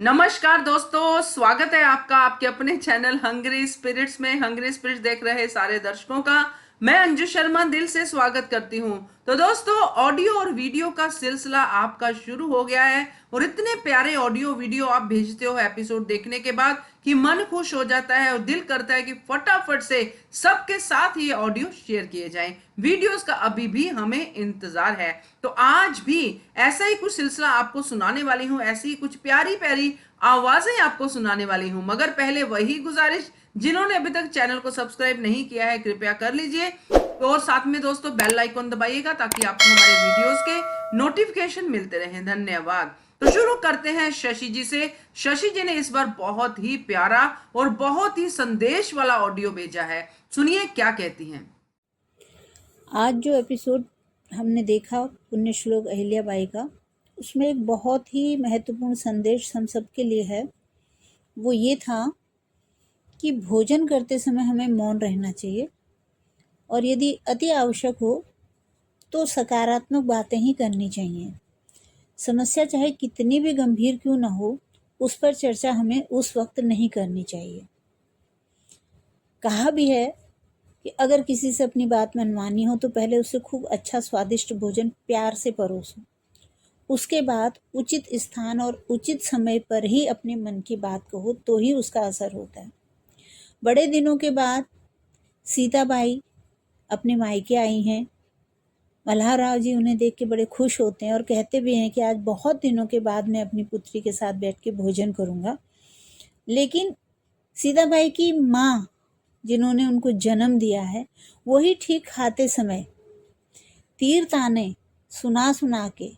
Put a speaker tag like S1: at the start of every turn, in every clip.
S1: नमस्कार दोस्तों, स्वागत है आपका आपके अपने चैनल हंग्री स्पिरिट्स में। हंग्री स्पिरिट्स देख रहे सारे दर्शकों का मैं अंजू शर्मा दिल से स्वागत करती हूं। तो दोस्तों, ऑडियो और वीडियो का सिलसिला आपका शुरू हो गया है और इतने प्यारे ऑडियो वीडियो आप भेजते हो एपिसोड देखने के बाद कि मन खुश हो जाता है और दिल करता है कि फटाफट से सबके साथ ये ऑडियो शेयर किए जाएं। वीडियोस का अभी भी हमें इंतजार है, तो आज भी ऐसा ही कुछ सिलसिला आपको सुनाने वाली हूं, ऐसी ही कुछ प्यारी प्यारी आवाजें आपको सुनाने वाली हूं। मगर पहले वही गुजारिश, जिन्होंने अभी तक चैनल को सब्सक्राइब नहीं किया है कृपया कर लीजिए और साथ में दोस्तों बेल आइकन दबाइएगा ताकि आपको हमारे वीडियोस के नोटिफिकेशन मिलते रहें। धन्यवाद। तो शुरू करते हैं शशि जी से। शशि जी ने इस बार बहुत ही प्यारा और बहुत ही संदेश वाला ऑडियो भेजा है, सुनिए क्या कहती हैं।
S2: आज जो एपिसोड हमने देखा पुण्य श्लोक अहिल्याबाई का, उसमें एक बहुत ही महत्वपूर्ण संदेश हम सबके लिए है। वो ये था कि भोजन करते समय हमें मौन रहना चाहिए और यदि अति आवश्यक हो तो सकारात्मक बातें ही करनी चाहिए। समस्या चाहे कितनी भी गंभीर क्यों न हो, उस पर चर्चा हमें उस वक्त नहीं करनी चाहिए। कहा भी है कि अगर किसी से अपनी बात मनवानी हो तो पहले उसे खूब अच्छा स्वादिष्ट भोजन प्यार से परोसो, उसके बाद उचित स्थान और उचित समय पर ही अपने मन की बात कहो तो ही उसका असर होता है। बड़े दिनों के बाद सीताबाई अपने मायके आई हैं। मल्हारराव जी उन्हें देख के बड़े खुश होते हैं और कहते भी हैं कि आज बहुत दिनों के बाद मैं अपनी पुत्री के साथ बैठ के भोजन करूंगा। लेकिन सीताबाई की माँ, जिन्होंने उनको जन्म दिया है, वही ठीक खाते समय तीर ताने सुना सुना के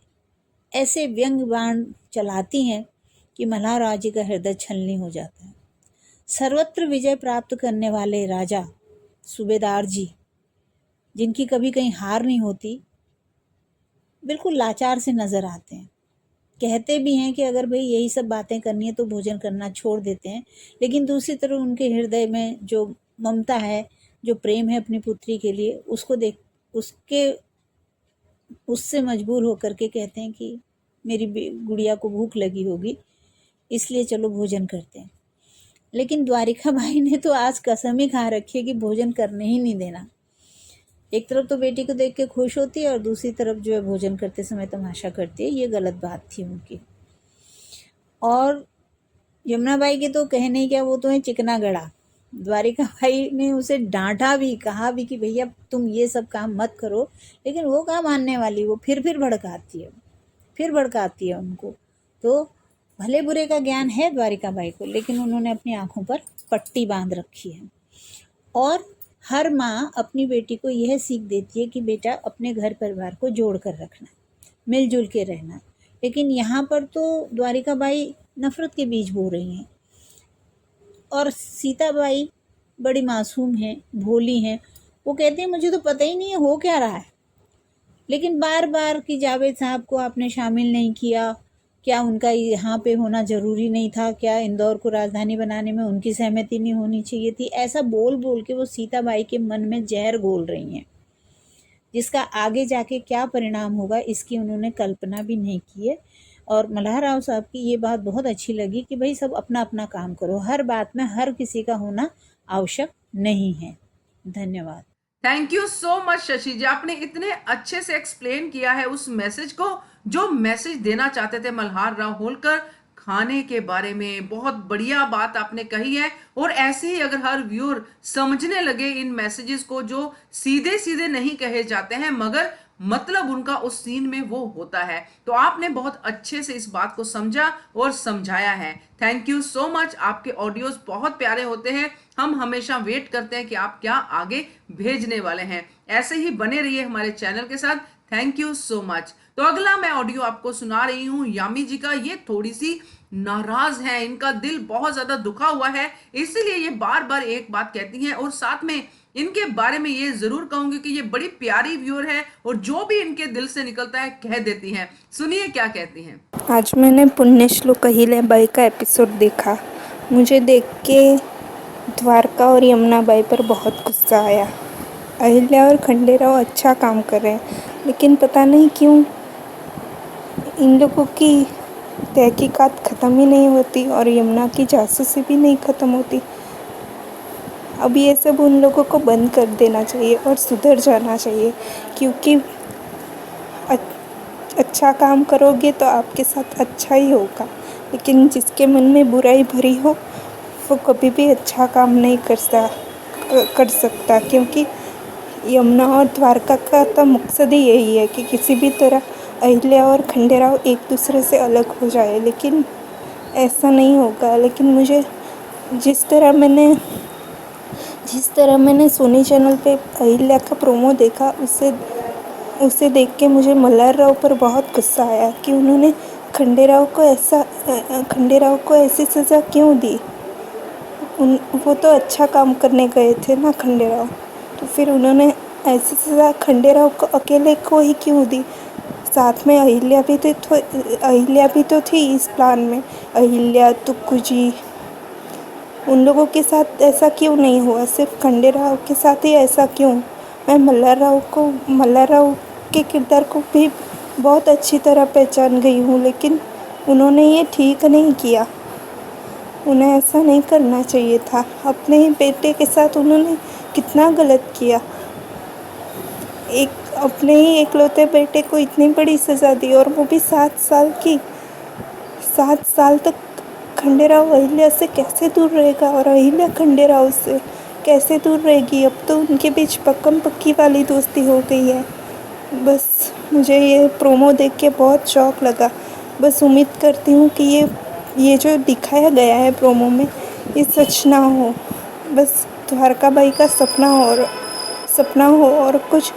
S2: ऐसे व्यंग बाण चलाती हैं कि मल्हारराव जी का हृदय छलनी हो जाता है। सर्वत्र विजय प्राप्त करने वाले राजा सूबेदार जी, जिनकी कभी कहीं हार नहीं होती, बिल्कुल लाचार से नजर आते हैं। कहते भी हैं कि अगर भाई यही सब बातें करनी है तो भोजन करना छोड़ देते हैं, लेकिन दूसरी तरफ उनके हृदय में जो ममता है, जो प्रेम है अपनी पुत्री के लिए, उसको देख उससे मजबूर होकर के कहते हैं कि मेरी गुड़िया को भूख लगी होगी, इसलिए चलो भोजन करते हैं। लेकिन द्वारिका बाई ने तो आज कसम ही खा रखी है कि भोजन करने ही नहीं देना। एक तरफ तो बेटी को देख के खुश होती है और दूसरी तरफ जो है भोजन करते समय तमाशा करती है। ये गलत बात थी उनकी। और यमुना बाई के तो कहने ही क्या, वो तो है चिकना गड़ा। द्वारिका बाई ने उसे डांटा भी, कहा भी कि भैया तुम ये सब काम मत करो, लेकिन वो कहाँ मानने वाली, वो फिर भड़काती है उनको। तो भले बुरे का ज्ञान है द्वारिका बाई को, लेकिन उन्होंने अपनी आंखों पर पट्टी बांध रखी है। और हर माँ अपनी बेटी को यह सीख देती है कि बेटा अपने घर परिवार को जोड़ कर रखना, मिलजुल के रहना। लेकिन यहाँ पर तो द्वारिका बाई नफरत के बीज बो रही हैं और सीताबाई बड़ी मासूम हैं, भोली हैं। वो कहती हैं मुझे तो पता ही नहीं है हो क्या रहा है, लेकिन बार बार कि जावेद साहब को आपने शामिल नहीं किया, क्या उनका यहाँ पे होना ज़रूरी नहीं था, क्या इंदौर को राजधानी बनाने में उनकी सहमति नहीं होनी चाहिए थी। ऐसा बोल बोल के वो सीताबाई के मन में जहर घोल रही हैं, जिसका आगे जाके क्या परिणाम होगा इसकी उन्होंने कल्पना भी नहीं की है। और मल्हारराव साहब की ये बात बहुत अच्छी लगी कि भाई सब अपना अपना काम करो, हर बात में हर किसी का होना आवश्यक नहीं है। धन्यवाद।
S1: Thank you so much Shashi ji, आपने इतने अच्छे से एक्सप्लेन किया है उस मैसेज को जो मैसेज देना चाहते थे मल्हार राव होलकर खाने के बारे में। बहुत बढ़िया बात आपने कही है और ऐसे ही अगर हर व्यूअर समझने लगे इन मैसेजेस को जो सीधे सीधे नहीं कहे जाते हैं मगर मतलब उनका उस सीन में वो होता है, तो आपने बहुत अच्छे से इस बात को समझा और समझाया है। Thank you so much. आपके ऑडियोज बहुत प्यारे होते हैं, हम हमेशा वेट करते हैं कि आप क्या आगे भेजने वाले हैं। ऐसे ही बने रहिए हमारे चैनल के साथ। Thank you so much. तो अगला मैं ऑडियो आपको सुना रही हूं यामी जी का। ये थोड़ी सी नाराज है, इनका दिल बहुत ज्यादा दुखा हुआ है, इसीलिए ये बार बार एक बात कहती हैं और साथ में इनके बारे में ये जरूर कहूंगी कि ये बड़ी प्यारी व्यूअर है और जो भी इनके दिल से निकलता है कह देती हैं। सुनिए क्या कहती हैं।
S3: आज मैंने पुण्य श्लोक अहिल्याबाई का एपिसोड देखा। मुझे देख के द्वारका और यमुना बाई पर बहुत गुस्सा आया। अहिल्या और खंडेराव अच्छा काम कर रहे हैं, लेकिन पता नहीं क्यों इन लोगों की तहकीकात ख़त्म ही नहीं होती और यमुना की जासूसी भी नहीं ख़त्म होती। अब ये सब उन लोगों को बंद कर देना चाहिए और सुधर जाना चाहिए, क्योंकि अच्छा काम करोगे तो आपके साथ अच्छा ही होगा। लेकिन जिसके मन में बुराई भरी हो वो कभी भी अच्छा काम नहीं कर सकता, क्योंकि यमुना और द्वारका का तो मकसद ही यही है कि किसी भी तरह अहिल्या और खंडेराव एक दूसरे से अलग हो जाए। लेकिन ऐसा नहीं होगा। लेकिन मुझे जिस तरह मैंने सोनी चैनल पे अहिल्या का प्रोमो देखा, उसे देख के मुझे मल्हार राव पर बहुत गुस्सा आया कि उन्होंने खंडेराव को ऐसी सज़ा क्यों दी। वो तो अच्छा काम करने गए थे ना खंडेराव, तो फिर उन्होंने ऐसी सज़ा खंडेराव को अकेले को ही क्यों दी। साथ में अहिल्या भी तो थी इस प्लान में। अहिल्या, तुक्कूजी, उन लोगों के साथ ऐसा क्यों नहीं हुआ, सिर्फ खंडेराव के साथ ही ऐसा क्यों। मैं मल्हार राव के किरदार को भी बहुत अच्छी तरह पहचान गई हूँ, लेकिन उन्होंने ये ठीक नहीं किया। उन्हें ऐसा नहीं करना चाहिए था। अपने ही बेटे के साथ उन्होंने कितना गलत किया। अपने ही इकलौते बेटे को इतनी बड़ी सज़ा दी, और वो भी 7 साल की। 7 साल तक खंडेराव अहिल्या से कैसे दूर रहेगा और अहिल्या खंडेराव से कैसे दूर रहेगी। अब तो उनके बीच पक्कम पक्की वाली दोस्ती हो गई है। बस मुझे ये प्रोमो देख के बहुत शौक लगा। बस उम्मीद करती हूँ कि ये जो दिखाया गया है प्रोमो में, ये सच ना हो। बस द्वारका बाई का सपना हो और कुछ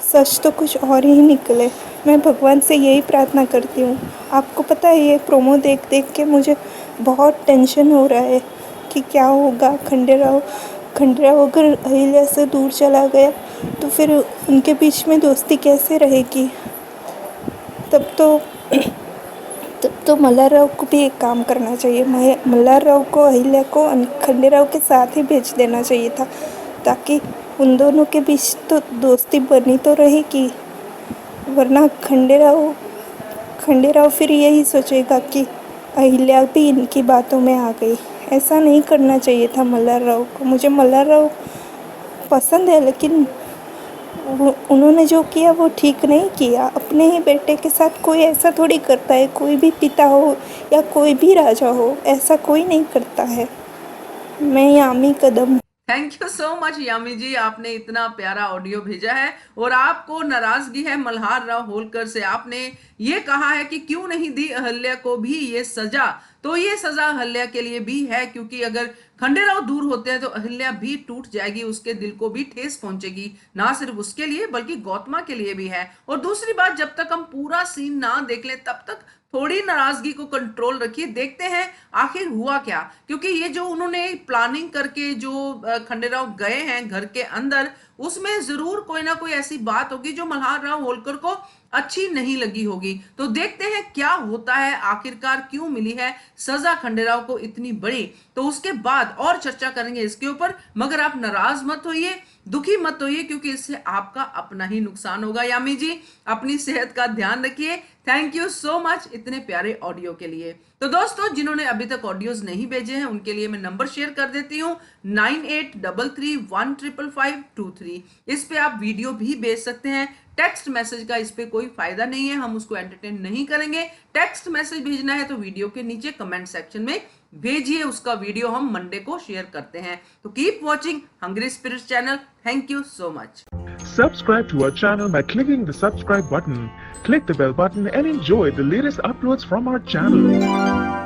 S3: सच तो कुछ और ही निकले। मैं भगवान से यही प्रार्थना करती हूँ। आपको पता है, ये प्रोमो देख के मुझे बहुत टेंशन हो रहा है कि क्या होगा। खंडेराव अगर अहिल्या से दूर चला गया तो फिर उनके बीच में दोस्ती कैसे रहेगी। तब तो मल्हार राव को भी एक काम करना चाहिए। मल्हार राव को अहिल्या को खंडेराव के साथ ही भेज देना चाहिए था, ताकि उन दोनों के बीच तो दोस्ती बनी तो रहेगी। वरना खंडेराव फिर यही सोचेगा कि अहिल्या भी इनकी बातों में आ गई। ऐसा नहीं करना चाहिए था मल्हार राव को। मुझे मल्हार राव पसंद है, लेकिन उन्होंने जो किया वो ठीक नहीं किया। अपने ही बेटे के साथ कोई ऐसा थोड़ी करता है। कोई भी पिता हो या कोई भी राजा हो, ऐसा कोई नहीं करता है। मैं यामी कदम।
S1: थैंक यू सो मच यामी जी, आपने इतना प्यारा ऑडियो भेजा है और आपको नाराजगी है मल्हार राव होलकर से। आपने ये कहा है कि क्यों नहीं दी अहिल्या को भी ये सजा। तो ये सजा अहिल्या के लिए भी है, क्योंकि अगर खंडेराव दूर होते हैं तो अहिल्या भी टूट जाएगी, उसके दिल को भी ठेस पहुंचेगी। ना सिर्फ उसके लिए बल्कि गौतमा के लिए भी है। और दूसरी बात, जब तक हम पूरा सीन ना देख लें तब तक थोड़ी नाराजगी को कंट्रोल रखिए। देखते हैं आखिर हुआ क्या, क्योंकि ये जो उन्होंने प्लानिंग करके जो खंडेराव गए हैं घर के अंदर, उसमें जरूर कोई ना कोई ऐसी बात होगी जो मल्हार राव होलकर को अच्छी नहीं लगी होगी। तो देखते हैं क्या होता है, आखिरकार क्यों मिली है सजा खंडेराव को इतनी बड़ी। तो उसके बाद और चर्चा करेंगे इसके ऊपर। मगर आप नाराज मत होइए, दुखी मत होइए, क्योंकि इससे आपका अपना ही नुकसान होगा। यामी जी, अपनी सेहत का ध्यान रखिए। थैंक यू सो मच इतने प्यारे ऑडियो के लिए। तो दोस्तों, जिन्होंने अभी तक ऑडियोज नहीं भेजे हैं उनके लिए मैं नंबर शेयर कर देती हूँ 9833155523। इस पे आप वीडियो भी भेज सकते हैं। टेक्स्ट मैसेज का इस पे कोई फायदा नहीं है, हम उसको एंटरटेन नहीं करेंगे। टेक्स्ट मैसेज भेजना है तो वीडियो के नीचे कमेंट सेक्शन में भेजिए, उसका वीडियो हम मंडे को शेयर करते हैं। तो keep watching Hungry Spirits channel. Thank you so much.
S4: Subscribe to our channel by clicking the subscribe button. Click the bell button and enjoy the latest uploads from our channel.